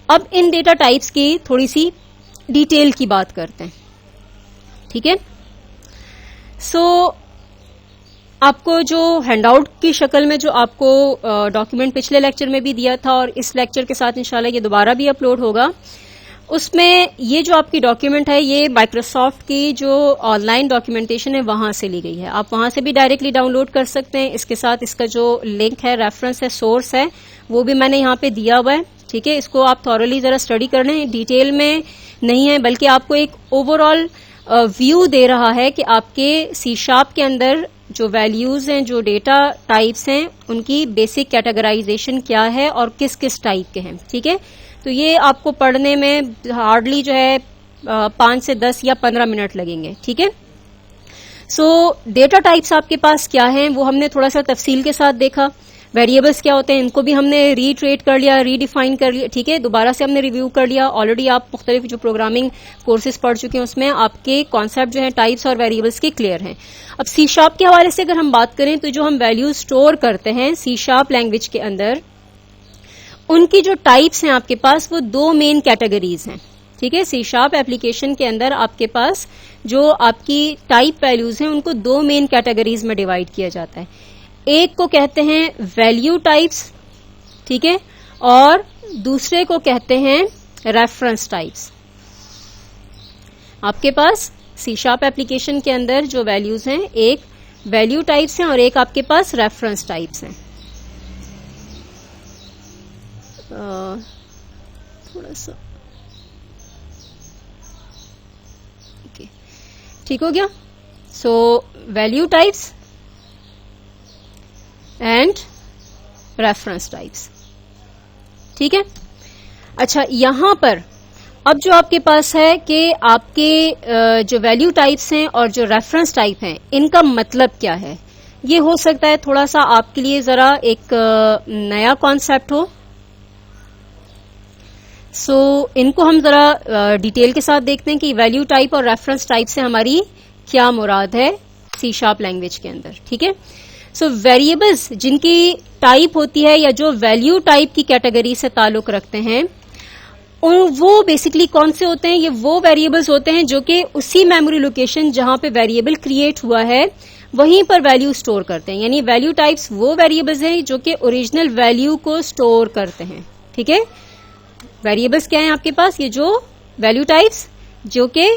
अब इन data types की थोड़ी सी डिटेल की बात करते हैं, ठीक है। सो आपको जो हैंडआउट की शक्ल में जो आपको डॉक्यूमेंट पिछले लेक्चर में भी दिया था और इस लेक्चर के साथ इंशाल्लाह ये दोबारा भी अपलोड होगा, उसमें ये जो आपकी डॉक्यूमेंट है ये माइक्रोसॉफ्ट की जो ऑनलाइन डॉक्यूमेंटेशन है वहां से ली गई है। आप वहां से भी डायरेक्टली डाउनलोड कर सकते हैं। इसके साथ इसका जो लिंक है, रेफरेंस है, सोर्स है, वो भी मैंने यहाँ पे दिया हुआ है, ठीक है। इसको आप थॉरली जरा स्टडी कर लें, डिटेल में नहीं है बल्कि आपको एक ओवरऑल व्यू दे रहा है कि आपके सी शार्प के अंदर जो वैल्यूज हैं, जो डेटा टाइप्स हैं, उनकी बेसिक कैटेगराइजेशन क्या है और किस किस टाइप के हैं, ठीक है। तो ये आपको पढ़ने में हार्डली जो है 5 से 10 या 15 मिनट लगेंगे, ठीक है। सो डेटा टाइप्स आपके पास क्या हैं वो हमने थोड़ा सा तफसील के साथ देखा। वेरिएबल्स क्या होते हैं इनको भी हमने रीट्रेट कर लिया, रीडिफाइन कर लिया, ठीक है। दोबारा से हमने रिव्यू कर लिया। ऑलरेडी आप मुख्तलिफ जो प्रोग्रामिंग कोर्सेज पढ़ चुके हैं उसमें आपके कॉन्सेप्ट जो है टाइप्स और वेरिएबल्स के क्लियर हैं। अब सी शार्प के हवाले से अगर हम बात करें तो जो हम वैल्यूज स्टोर करते हैं सी शार्प लैंग्वेज के अंदर, उनकी जो टाइप्स हैं आपके पास वो 2 मेन कैटेगरीज हैं, ठीक है। सी शार्प एप्लीकेशन के अंदर आपके पास जो आपकी टाइप वैल्यूज हैं उनको 2 मेन कैटेगरीज में डिवाइड किया जाता है। एक को कहते हैं वैल्यू टाइप्स, ठीक है, और दूसरे को कहते हैं रेफरेंस टाइप्स। आपके पास सी शार्प एप्लीकेशन के अंदर जो वैल्यूज हैं, एक वैल्यू टाइप्स हैं और एक आपके पास रेफरेंस टाइप्स हैं। थोड़ा सा ओके, ठीक हो गया। So value types and reference types, ठीक है। अच्छा, यहां पर अब जो आपके पास है कि आपके जो वैल्यू टाइप्स हैं और जो रेफरेंस टाइप हैं इनका मतलब क्या है, ये हो सकता है थोड़ा सा आपके लिए जरा एक नया कॉन्सेप्ट हो। सो इनको हम जरा डिटेल के साथ देखते हैं कि वैल्यू टाइप और रेफरेंस टाइप से हमारी क्या मुराद है सी शार्प लैंग्वेज के अंदर, ठीक है। सो वेरिएबल्स जिनकी टाइप होती है या जो वैल्यू टाइप की कैटेगरी से ताल्लुक रखते हैं, वो बेसिकली कौन से होते हैं, ये वो वेरिएबल्स होते हैं जो कि उसी मेमोरी लोकेशन जहां पे वेरिएबल क्रिएट हुआ है वहीं पर वैल्यू स्टोर करते हैं। यानी वैल्यू टाइप्स वो वेरिएबल्स हैं जो कि ओरिजिनल वैल्यू को स्टोर करते हैं, ठीक है। वेरिएबल्स क्या है आपके पास, ये जो वैल्यू टाइप्स जो कि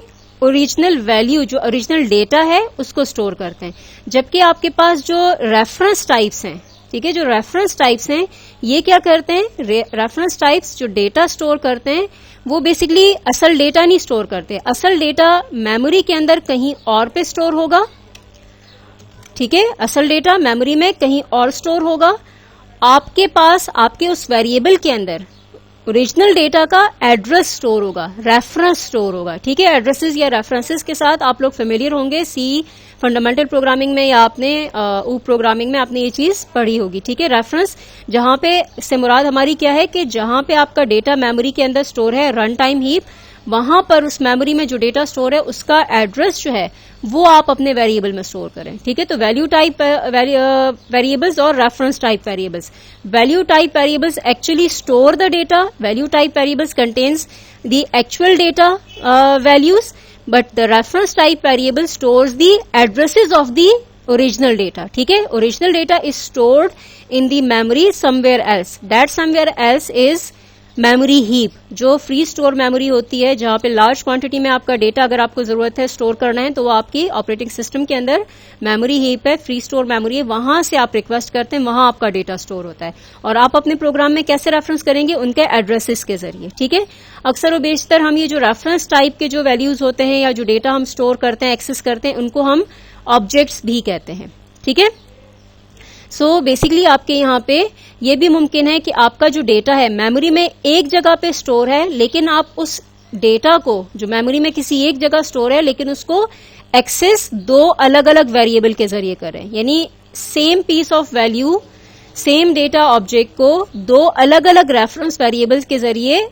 ओरिजिनल वैल्यू, जो ओरिजिनल डेटा है उसको स्टोर करते हैं। जबकि आपके पास जो रेफरेंस टाइप्स हैं, ठीक है, जो रेफरेंस टाइप्स हैं ये क्या करते हैं, रेफरेंस टाइप्स जो डेटा स्टोर करते हैं वो बेसिकली असल डेटा नहीं स्टोर करते। असल डेटा मेमोरी के अंदर कहीं और पे स्टोर होगा, ठीक है, असल डेटा मेमोरी में कहीं और स्टोर होगा। आपके पास आपके उस वेरिएबल के अंदर ओरिजिनल डेटा का एड्रेस स्टोर होगा, रेफरेंस स्टोर होगा, ठीक है। एड्रेसेस या रेफरेंसेस के साथ आप लोग फेमिलियर होंगे, सी फंडामेंटल प्रोग्रामिंग में या आपने ऊप प्रोग्रामिंग में आपने ये चीज पढ़ी होगी, ठीक है। रेफरेंस जहां पे से मुराद हमारी क्या है कि जहां पे आपका डेटा मेमोरी के अंदर स्टोर है, रन टाइम हीप, वहां पर उस मेमोरी में जो डेटा स्टोर है उसका एड्रेस जो है वो आप अपने वेरिएबल में स्टोर करें, ठीक है। तो वैल्यू टाइप वेरिएबल्स और reference type variables, value type variables actually store the data, value type variables contains the actual data values, but the reference type variable stores the addresses of the original data, ठीक है। Original data is stored in the memory somewhere else, that somewhere else is memory heap, जो free store memory होती है जहां पे large quantity में आपका data अगर आपको जरूरत है स्टोर करना है तो वो आपकी ऑपरेटिंग सिस्टम के अंदर मेमोरी हीप है, फ्री स्टोर मेमोरी है, वहां से आप रिक्वेस्ट करते हैं, वहां आपका डेटा स्टोर होता है। और आप अपने प्रोग्राम में कैसे रेफरेंस करेंगे, उनके एड्रेसेस के जरिए, ठीक है। अक्सर और बेशतर हम ये जो रेफरेंस टाइप के जो वैल्यूज होते हैं या जो डेटा हम स्टोर करते हैं, एक्सेस करते हैं, उनको हम ऑब्जेक्ट्स भी कहते हैं, ठीक है। सो बेसिकली आपके यहाँ पे ये भी मुमकिन है कि आपका जो डेटा है मेमोरी में एक जगह पे स्टोर है, लेकिन आप उस डेटा को जो मेमोरी में किसी एक जगह स्टोर है लेकिन उसको एक्सेस 2 अलग अलग वेरिएबल के जरिए करें। यानी same piece of value, same data object को 2 अलग अलग रेफरेंस वेरिएबल्स के जरिए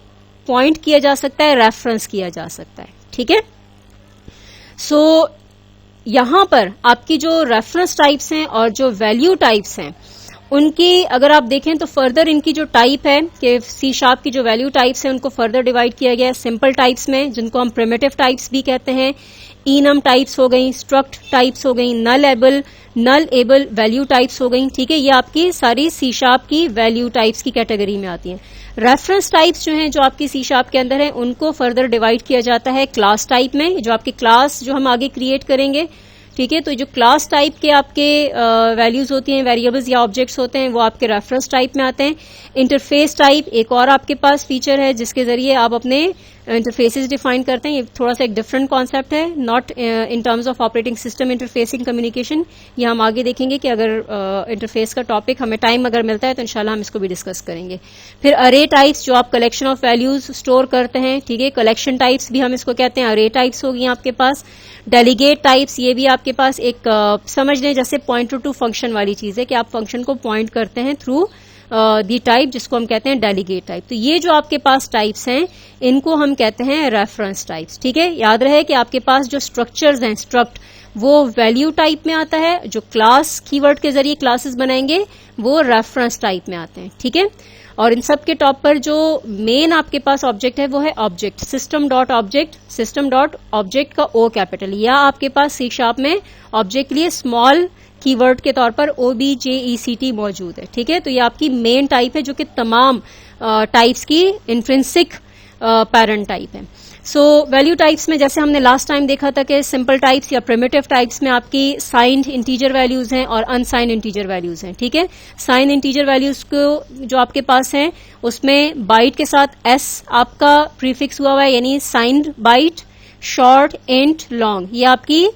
पॉइंट किया जा सकता है, रेफरेंस किया जा सकता है, ठीक है। सो यहां पर आपकी जो रेफरेंस टाइप्स हैं और जो वैल्यू टाइप्स हैं उनकी अगर आप देखें तो फर्दर इनकी जो टाइप है कि सी शार्प की जो वैल्यू टाइप्स हैं उनको फर्दर डिवाइड किया गया है सिंपल टाइप्स में, जिनको हम प्रिमिटिव टाइप्स भी कहते हैं, इनम टाइप्स हो गई, स्ट्रक्ट टाइप्स हो गई, नल एबल वैल्यू टाइप्स हो गई। ठीक है, ये आपकी सारी सी शार्प की वैल्यू टाइप्स की कैटेगरी में आती हैं। रेफरेंस टाइप्स जो हैं जो आपकी सी शार्प के अंदर है उनको फर्दर डिवाइड किया जाता है क्लास टाइप में, जो आपके क्लास जो हम आगे क्रिएट करेंगे। ठीक है, तो जो क्लास टाइप के आपके वैल्यूज होती हैं, वेरिएबल्स या ऑब्जेक्ट्स होते हैं, वो आपके रेफरेंस टाइप में आते हैं। इंटरफेस टाइप एक और आपके पास फीचर है जिसके जरिए आप अपने इंटरफेसेस डिफाइन करते हैं। ये थोड़ा सा एक डिफरेंट कॉन्सेप्ट है, not in terms of operating system interfacing communication. ये हम आगे देखेंगे कि अगर इंटरफेस का टॉपिक हमें टाइम अगर मिलता है तो इंशाल्लाह हम इसको भी डिस्कस करेंगे। फिर अरे टाइप्स जो आप कलेक्शन ऑफ वैल्यूज स्टोर करते हैं। ठीक है, कलेक्शन टाइप्स भी हम इसको कहते हैं, अरे टाइप्स होगी आपके पास। डेलीगेट टाइप्स, ये भी आपके पास एक समझ लें जैसे पॉइंटर टू फंक्शन वाली चीज है कि आप फंक्शन को पॉइंट करते हैं थ्रू दी टाइप, जिसको हम कहते हैं डेलीगेट टाइप। तो ये जो आपके पास टाइप्स हैं इनको हम कहते हैं रेफरेंस टाइप्स। ठीक है, याद रहे कि आपके पास जो स्ट्रक्चर्स हैं स्ट्रक्ट वो वैल्यू टाइप में आता है, जो क्लास कीवर्ड के जरिए क्लासेस बनाएंगे वो रेफरेंस टाइप में आते हैं। ठीक है, और इन सब के टॉप पर जो मेन आपके पास ऑब्जेक्ट है वो है ऑब्जेक्ट, सिस्टम डॉट ऑब्जेक्ट का ओ कैपिटल, या आपके पास सी शार्प में ऑब्जेक्ट के लिए स्मॉल कीवर्ड के तौर पर OBJECT मौजूद है। ठीक है, तो ये आपकी मेन टाइप है जो कि तमाम टाइप्स की इंट्रिंसिक पैरेंट टाइप है। सो वैल्यू टाइप्स में जैसे हमने लास्ट टाइम देखा था कि सिंपल टाइप्स या प्रिमिटिव टाइप्स में आपकी साइंड इंटीजर वैल्यूज हैं और अनसाइंड इंटीजर वैल्यूज हैं। ठीक है, साइंड इंटीजर वैल्यूज को जो आपके पास हैं उसमें बाइट के साथ S आपका प्रीफिक्स हुआ है, यानी signed byte, short, int, long. ये आपकी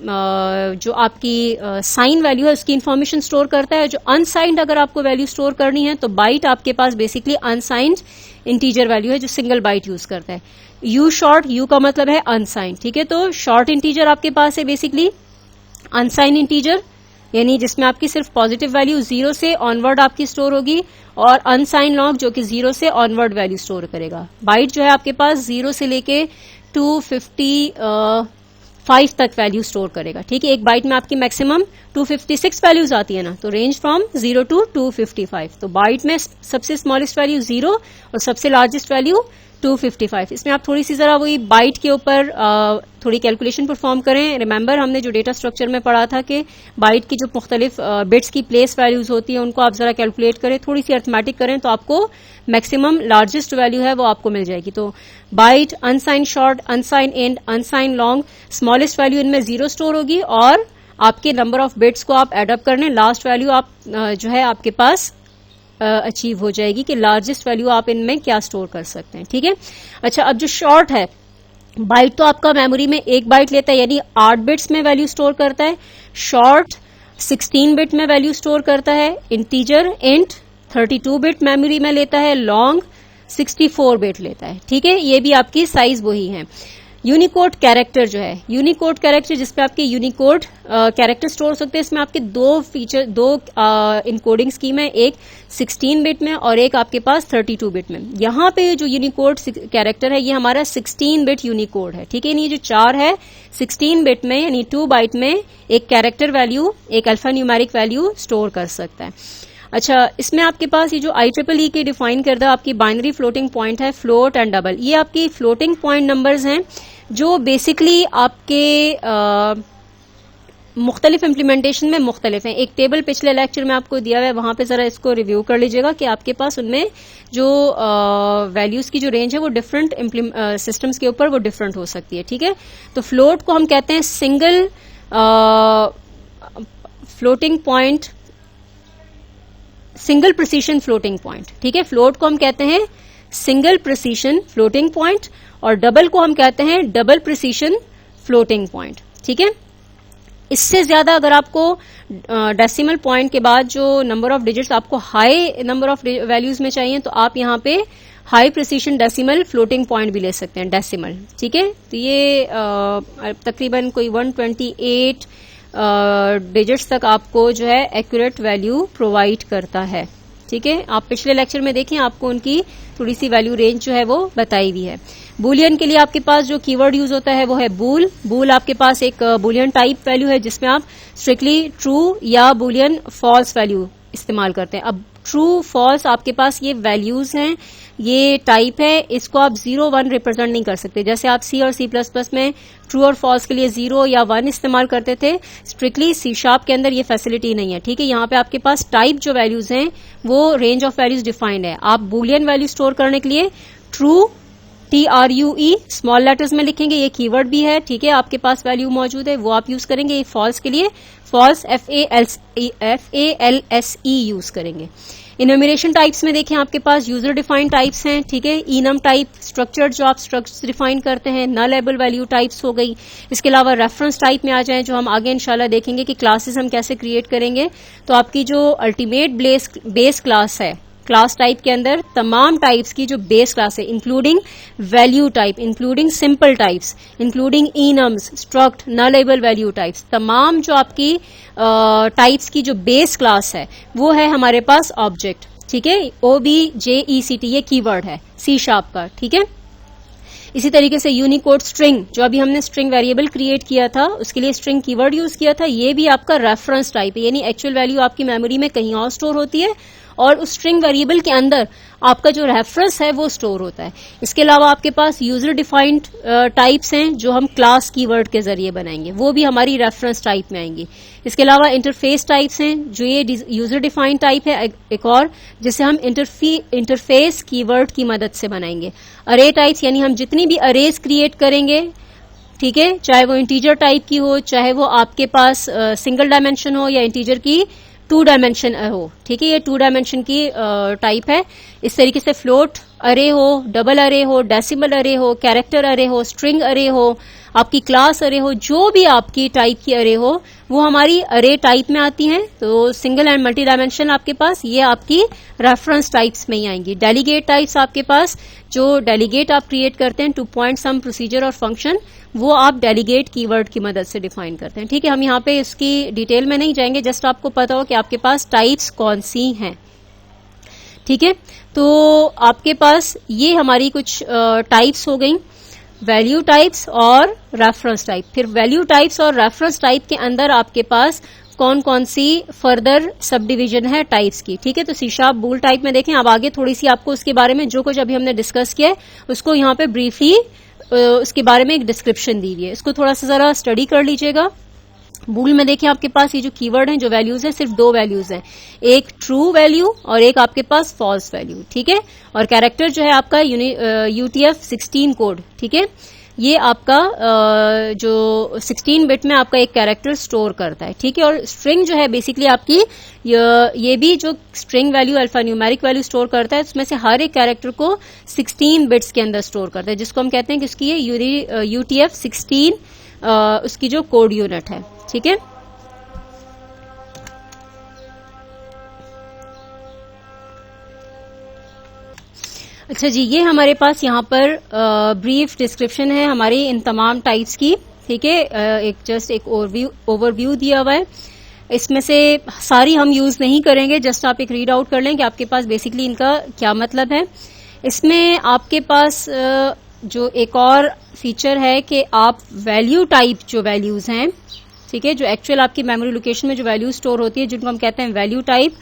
जो आपकी साइन वैल्यू है उसकी इंफॉर्मेशन स्टोर करता है। जो अनसाइंड अगर आपको वैल्यू स्टोर करनी है तो बाइट आपके पास बेसिकली अनसाइंड इंटीजर वैल्यू है जो सिंगल बाइट यूज करता है। यू शॉर्ट, यू का मतलब है अनसाइंड। ठीक है, तो शॉर्ट इंटीजर आपके पास है बेसिकली अनसाइंड इंटीजर, यानी जिसमें आपकी सिर्फ पॉजिटिव वैल्यू 0 से ऑनवर्ड आपकी स्टोर होगी, और अनसाइंड लॉन्ग जो कि 0 से ऑनवर्ड वैल्यू स्टोर करेगा। बाइट जो है आपके पास 0 से लेके 255 तक वैल्यू स्टोर करेगा। ठीक है, एक बाइट में आपकी मैक्सिमम 256 वैल्यूज आती है ना, तो रेंज फ्रॉम 0 to 255। तो बाइट में सबसे स्मॉलेस्ट वैल्यू 0 और सबसे लार्जेस्ट वैल्यू 255। इसमें आप थोड़ी सी जरा वही बाइट के ऊपर थोड़ी कैलकुलेशन परफॉर्म करें। रिमेंबर हमने जो डेटा स्ट्रक्चर में पढ़ा था कि बाइट की जो मुख्तलिफ बिट्स की प्लेस वैल्यूज होती है उनको आप जरा कैलकुलेट करें, थोड़ी सी अर्थमेटिक करें तो आपको मैक्सिमम लार्जेस्ट वैल्यू है वो आपको मिल जाएगी। तो byte, unsigned short, unsigned int, unsigned long, smallest value इनमें 0 स्टोर होगी, और आपके नंबर ऑफ बिट्स को आप एड अप करने लास्ट वैल्यू आप जो है आपके पास अचीव हो जाएगी कि लार्जेस्ट वैल्यू आप इनमें क्या स्टोर कर सकते हैं। ठीक है, अच्छा अब जो शॉर्ट है, बाइट तो आपका मेमोरी में 1 बाइट लेता है यानी 8 बिट्स में वैल्यू स्टोर करता है। शॉर्ट 16 बिट में वैल्यू स्टोर करता है। इंटीजर इंट 32 बिट मेमोरी में लेता है। लॉन्ग 64 बिट लेता है। ठीक है, ये भी आपकी साइज वही है। यूनिकोड कैरेक्टर जो है, यूनिकोड कैरेक्टर जिसपे आपके यूनिकोड कैरेक्टर स्टोर हो सकते हैं, इसमें आपके दो इनकोडिंग स्कीम है, एक 16 बिट में और एक आपके पास 32 बिट में। यहाँ पे जो यूनिकोड कैरेक्टर है ये हमारा 16 बिट यूनिकोड है। ठीक है, ये जो 4 है 16 बिट में यानी 2 बाइट में एक कैरेक्टर वैल्यू, एक अल्फा न्यूमेरिक वैल्यू स्टोर कर सकता है। अच्छा, इसमें आपके पास ये जो IEEE के डिफाइन करदा आपकी बाइनरी फ्लोटिंग पॉइंट है, फ्लोट एंड डबल, ये आपकी फ्लोटिंग पॉइंट नंबर्स हैं जो बेसिकली आपके मुख्तलिफ इम्प्लीमेंटेशन में मुख्तलिफ हैं। एक टेबल पिछले लेक्चर में आपको दिया हुआ है, वहां पे जरा इसको रिव्यू कर लीजिएगा कि आपके पास उनमें जो वैल्यूज की जो रेंज है वो डिफरेंट सिस्टम्स के ऊपर वो डिफरेंट हो सकती है। ठीक है, तो फ्लोट को हम कहते हैं single floating point, single precision floating point. ठीक है, फ्लोट को हम कहते हैं सिंगल प्रिसीशन फ्लोटिंग पॉइंट और डबल को हम कहते हैं डबल प्रिसीशन फ्लोटिंग पॉइंट। ठीक है, इससे ज्यादा अगर आपको डेसिमल पॉइंट के बाद जो नंबर ऑफ डिजिट्स आपको हाई नंबर ऑफ वैल्यूज में चाहिए तो आप यहां पे high precision decimal floating point भी ले सकते हैं, डेसिमल। ठीक है, तो ये तकरीबन कोई 128 डिजिट्स तक आपको जो है एक्यूरेट वैल्यू प्रोवाइड करता है। ठीक है, आप पिछले लेक्चर में देखें आपको उनकी थोड़ी सी वैल्यू रेंज जो है वो बताई हुई है। बुलियन के लिए आपके पास जो कीवर्ड यूज होता है वो है बूल। बूल आपके पास एक बुलियन टाइप वैल्यू है जिसमें आप स्ट्रिक्टली ट्रू या बुलियन फॉल्स वैल्यू इस्तेमाल करते हैं। अब ट्रू फॉल्स आपके पास ये वैल्यूज हैं, ये टाइप है, इसको आप 0 1 रिप्रेजेंट नहीं कर सकते। जैसे आप सी और C++ में ट्रू और फॉल्स के लिए 0 या 1 इस्तेमाल करते थे, स्ट्रिक्टली C# के अंदर ये फैसिलिटी नहीं है। ठीक है, यहाँ पे आपके पास टाइप जो वैल्यूज हैं वो रेंज ऑफ वैल्यूज डिफाइंड है। आप बुलियन वैल्यू स्टोर करने के लिए ट्रू TRUE स्मॉल लेटर्स में लिखेंगे, ये कीवर्ड भी है। ठीक है, आपके पास वैल्यू मौजूद है वो आप यूज करेंगे। ये फॉल्स के लिए फॉल्स FALSE यूज करेंगे। इनम्यूरेशन टाइप्स में देखें आपके पास यूजर डिफाइंड टाइप्स हैं। ठीक है, इनम टाइप स्ट्रक्चर जो आप स्ट्रक्चर डिफाइन करते हैं, नलेबल वैल्यू टाइप्स हो गई। इसके अलावा रेफरेंस टाइप में आ जाएं जो हम आगे इंशाल्लाह देखेंगे कि क्लासेस हम कैसे क्रिएट करेंगे। तो आपकी जो अल्टीमेट बेस क्लास है, क्लास टाइप के अंदर तमाम टाइप्स की जो बेस क्लास है, including value type, including simple types, including enums, struct, nullable value types, तमाम जो आपकी टाइप्स की जो बेस क्लास है वो है हमारे पास ऑब्जेक्ट। ठीक है, OBJECT ये कीवर्ड है C# का। ठीक है, इसी तरीके से यूनिकोड स्ट्रिंग, जो अभी हमने स्ट्रिंग वेरिएबल क्रिएट किया था उसके लिए स्ट्रिंग कीवर्ड यूज किया था, ये भी आपका रेफरेंस टाइप है, यानी एक्चुअल वैल्यू आपकी मेमोरी में कहीं और स्टोर होती है और उस स्ट्रिंग वेरिएबल के अंदर आपका जो रेफरेंस है वो स्टोर होता है। इसके अलावा आपके पास यूजर डिफाइंड टाइप्स हैं जो हम क्लास कीवर्ड के जरिए बनाएंगे, वो भी हमारी रेफरेंस टाइप में आएंगी। इसके अलावा इंटरफेस टाइप्स हैं जो ये यूजर डिफाइंड टाइप है एक और, जिसे हम इंटरफेस कीवर्ड की मदद से बनाएंगे। अरे टाइप्स, यानी हम जितनी भी अरेज क्रिएट करेंगे, ठीक है, चाहे वो इंटीजर टाइप की हो, चाहे वो आपके पास सिंगल डायमेंशन हो या इंटीजर की 2 डायमेंशन हो। ठीक है, ये 2 डायमेंशन की टाइप है। इस तरीके से फ्लोट अरे हो, डबल अरे हो, डेसिमल अरे हो, कैरेक्टर अरे हो, स्ट्रिंग अरे हो, आपकी क्लास अरे हो, जो भी आपकी टाइप की अरे हो वो हमारी अरे टाइप में आती हैं। तो सिंगल एंड मल्टी डायमेंशन आपके पास ये आपकी रेफरेंस टाइप्स में ही आएंगी। डेलीगेट टाइप्स आपके पास, जो डेलीगेट आप क्रिएट करते हैं टू पॉइंट सम प्रोसीजर और फंक्शन, वो आप डेलीगेट कीवर्ड की मदद से डिफाइन करते हैं। ठीक है, हम यहाँ पे इसकी डिटेल में नहीं जाएंगे, जस्ट आपको पता हो कि आपके पास टाइप्स कौन सी हैं। ठीक है, तो आपके पास ये हमारी कुछ टाइप्स हो गई, वैल्यू टाइप्स और रेफरेंस टाइप। फिर वैल्यू टाइप्स और रेफरेंस टाइप के अंदर आपके पास कौन कौन सी फर्दर सब डिवीजन है टाइप्स की। ठीक है, तो C# बूल टाइप में देखें, अब आगे थोड़ी सी आपको उसके बारे में जो कुछ अभी हमने डिस्कस किया है उसको यहाँ पे ब्रीफली उसके बारे में एक डिस्क्रिप्शन दी हुई है, इसको थोड़ा सा जरा स्टडी कर लीजिएगा। बूल में देखिए आपके पास ये जो कीवर्ड हैं, जो वैल्यूज हैं, सिर्फ 2 वैल्यूज हैं, एक ट्रू वैल्यू और एक आपके पास फॉल्स वैल्यू। ठीक है, और कैरेक्टर जो है आपका UTF-16 कोड। ठीक है, ये आपका जो 16 बिट में आपका एक कैरेक्टर स्टोर करता है। ठीक है, और स्ट्रिंग जो है बेसिकली आपकी ये भी जो string value alpha numeric value store करता है, उसमें से हर एक कैरेक्टर को 16 बिट्स के अंदर स्टोर करता है, जिसको हम कहते हैं कि उसकी ये UTF-16 उसकी जो कोड यूनिट है। ठीक है, अच्छा जी, ये हमारे पास यहाँ पर ब्रीफ डिस्क्रिप्शन है हमारी इन तमाम टाइप्स की। ठीक है, एक जस्ट एक ओवरव्यू दिया हुआ है, इसमें से सारी हम यूज नहीं करेंगे, जस्ट आप एक रीड आउट कर लें कि आपके पास बेसिकली इनका क्या मतलब है। इसमें आपके पास जो एक और फीचर है कि आप वैल्यू टाइप जो वैल्यूज हैं, ठीक है, जो एक्चुअल आपकी मेमोरी लोकेशन में जो वैल्यू स्टोर होती है, जिनको हम कहते हैं वैल्यू टाइप,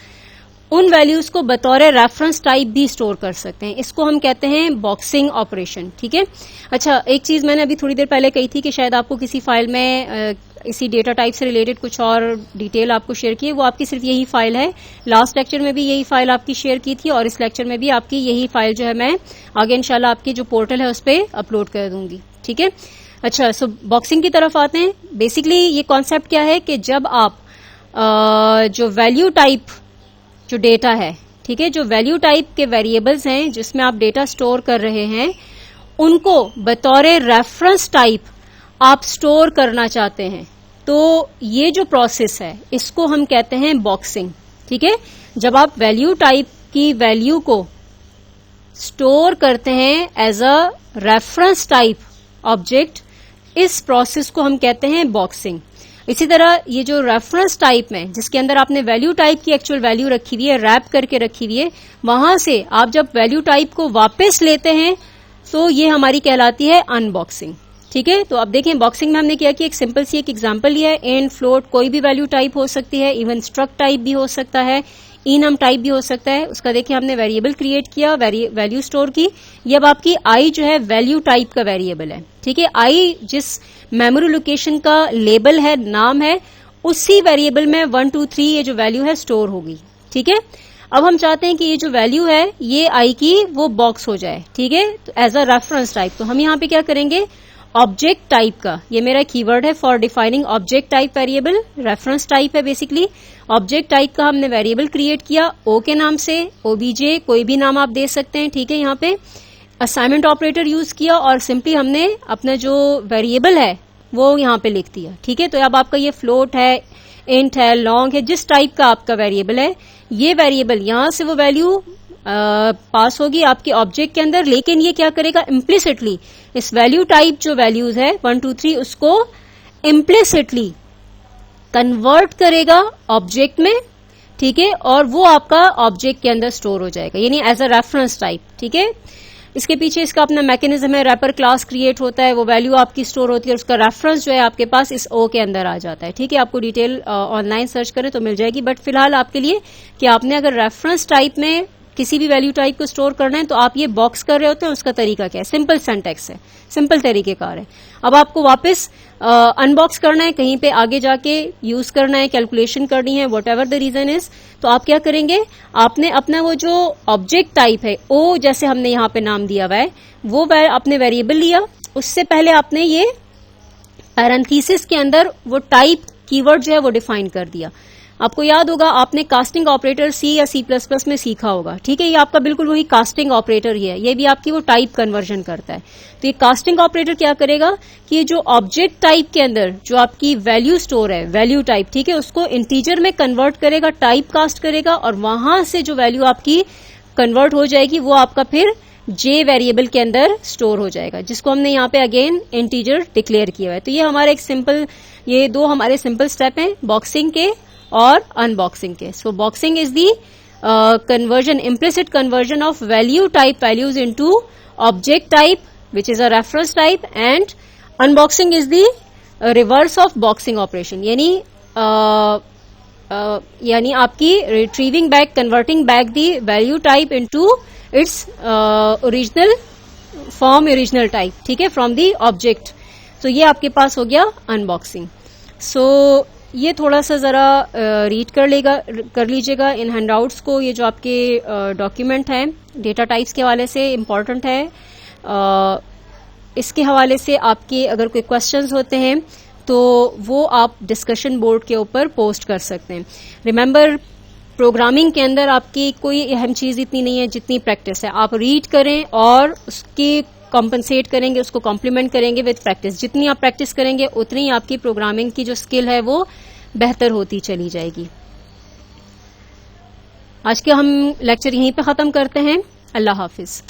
उन वैल्यूज को बतौर रेफरेंस टाइप भी स्टोर कर सकते हैं। इसको हम कहते हैं बॉक्सिंग ऑपरेशन। ठीक है, अच्छा, एक चीज मैंने अभी थोड़ी देर पहले कही थी कि शायद आपको किसी फाइल में इसी डेटा टाइप से रिलेटेड कुछ और डिटेल आपको शेयर की है, वो आपकी सिर्फ यही फाइल है। लास्ट लेक्चर में भी यही फाइल आपकी शेयर की थी और इस लेक्चर में भी आपकी यही फाइल जो है मैं आगे इंशाल्लाह आपकी जो पोर्टल है उस पर अपलोड कर दूंगी। ठीक है, अच्छा, सो बॉक्सिंग की तरफ आते हैं। बेसिकली ये कॉन्सेप्ट क्या है कि जब आप जो वैल्यू टाइप जो डेटा है, ठीक है, जो वैल्यू टाइप के वेरिएबल्स हैं जिसमें आप डेटा स्टोर कर रहे हैं, उनको बतौर रेफरेंस टाइप आप स्टोर करना चाहते हैं, तो ये जो प्रोसेस है इसको हम कहते हैं बॉक्सिंग। ठीक है, जब आप वैल्यू टाइप की वैल्यू को स्टोर करते हैं as a reference type object, इस प्रोसेस को हम कहते हैं बॉक्सिंग। इसी तरह ये जो रेफरेंस टाइप में जिसके अंदर आपने वैल्यू टाइप की एक्चुअल वैल्यू रखी हुई है, रैप करके रखी हुई है, वहां से आप जब वैल्यू टाइप को वापस लेते हैं तो ये हमारी कहलाती है अनबॉक्सिंग। ठीक है, तो अब देखें बॉक्सिंग में हमने क्या किया, एक सिंपल सी एक एग्जांपल लिया है। इंट, फ्लोट, कोई भी वैल्यू टाइप हो सकती है, इवन स्ट्रक्ट टाइप भी हो सकता है, इनम टाइप भी हो सकता है। उसका देखिए हमने वेरिएबल क्रिएट किया, वैल्यू स्टोर की। ये अब आपकी आई जो है वैल्यू टाइप का वेरिएबल है। ठीक है, आई जिस मेमोरी लोकेशन का लेबल है, नाम है, उसी वेरिएबल में 1 2 3 ये जो वैल्यू है स्टोर होगी। ठीक है, अब हम चाहते हैं कि ये जो वैल्यू है ये आई की वो बॉक्स हो जाए। ठीक है, तो एज अ रेफरेंस टाइप तो हम यहाँ पे क्या करेंगे, ऑब्जेक्ट टाइप का, ये मेरा कीवर्ड है for defining object type variable, reference type है बेसिकली। ऑब्जेक्ट टाइप का हमने वेरिएबल क्रिएट किया ओ के नाम से, ओबीजे कोई भी नाम आप दे सकते हैं। ठीक है, यहाँ पे असाइनमेंट ऑपरेटर यूज किया और सिंपली हमने अपना जो वेरिएबल है वो यहाँ पे लिख दिया। ठीक है, तो अब आपका ये फ्लोट है, इंट है, लॉन्ग है, जिस टाइप का आपका वेरिएबल है, ये वेरिएबल यहां से वो वैल्यू पास होगी आपके ऑब्जेक्ट के अंदर। लेकिन ये क्या करेगा, इम्प्लिसिटली इस वैल्यू टाइप जो वैल्यूज है 1 2 3 उसको इम्प्लिसिटली कन्वर्ट करेगा ऑब्जेक्ट में। ठीक है, और वो आपका ऑब्जेक्ट के अंदर स्टोर हो जाएगा, यानी एज अ रेफरेंस टाइप। ठीक है, इसके पीछे इसका अपना मैकेनिज्म है, रैपर क्लास क्रिएट होता है, वो वैल्यू आपकी स्टोर होती है और उसका रेफरेंस जो है आपके पास इस ओ के अंदर आ जाता है। ठीक है, आपको डिटेल ऑनलाइन सर्च करें तो मिल जाएगी, बट फिलहाल आपके लिए कि आपने अगर रेफरेंस टाइप में किसी भी वैल्यू टाइप को स्टोर करना है तो आप ये बॉक्स कर रहे होते हैं, उसका तरीका क्या है, सिंपल सिंटैक्स है, सिंपल तरीकेकार है। अब आपको वापस अनबॉक्स करना है, कहीं पे आगे जाके यूज करना है, कैलकुलेशन करनी है, whatever the reason is, तो आप क्या करेंगे, आपने अपना वो जो ऑब्जेक्ट टाइप है ओ जैसे हमने यहाँ पे नाम दिया हुआ है, वो आपने वेरिएबल लिया, उससे पहले आपने ये पैरेंथेसिस के अंदर वो टाइप कीवर्ड जो है वो डिफाइन कर दिया। आपको याद होगा आपने कास्टिंग ऑपरेटर सी या C++ में सीखा होगा। ठीक है, ये आपका बिल्कुल वही कास्टिंग ऑपरेटर ही है, ये भी आपकी वो टाइप कन्वर्जन करता है। तो ये कास्टिंग ऑपरेटर क्या करेगा कि ये जो ऑब्जेक्ट टाइप के अंदर जो आपकी वैल्यू स्टोर है, वैल्यू टाइप, ठीक है, उसको इंटीजर में कन्वर्ट करेगा, टाइप कास्ट करेगा, और वहां से जो वैल्यू आपकी कन्वर्ट हो जाएगी वो आपका फिर जे वेरिएबल के अंदर स्टोर हो जाएगा, जिसको हमने यहाँ पे अगेन इंटीजर डिक्लेयर किया है। तो ये हमारे एक सिंपल, ये दो हमारे सिंपल स्टेप हैं बॉक्सिंग के और अनबॉक्सिंग के। सो boxing is the conversion, implicit conversion of value type values into object type which is a reference type, and unboxing is the reverse of boxing operation, यानी आपकी retrieving back, converting back the value type into its original form, original type. ठीक है, from the object. तो ये आपके पास हो गया unboxing. सो ये थोड़ा सा जरा रीड कर लीजिएगा इन हैंडआउट्स को। ये जो आपके डॉक्यूमेंट है डेटा टाइप्स के हवाले से इम्पोर्टेंट है। इसके हवाले से आपके अगर कोई क्वेश्चंस होते हैं तो वो आप डिस्कशन बोर्ड के ऊपर पोस्ट कर सकते हैं। रिमेंबर, प्रोग्रामिंग के अंदर आपकी कोई अहम चीज इतनी नहीं है जितनी प्रैक्टिस है। आप रीड करें और उसकी कॉम्पनसेट करेंगे, उसको कॉम्प्लीमेंट करेंगे विद प्रैक्टिस। जितनी आप प्रैक्टिस करेंगे उतनी आपकी प्रोग्रामिंग की जो स्किल है वो बेहतर होती चली जाएगी। आज के हम लेक्चर यहीं पे खत्म करते हैं। अल्लाह हाफिज।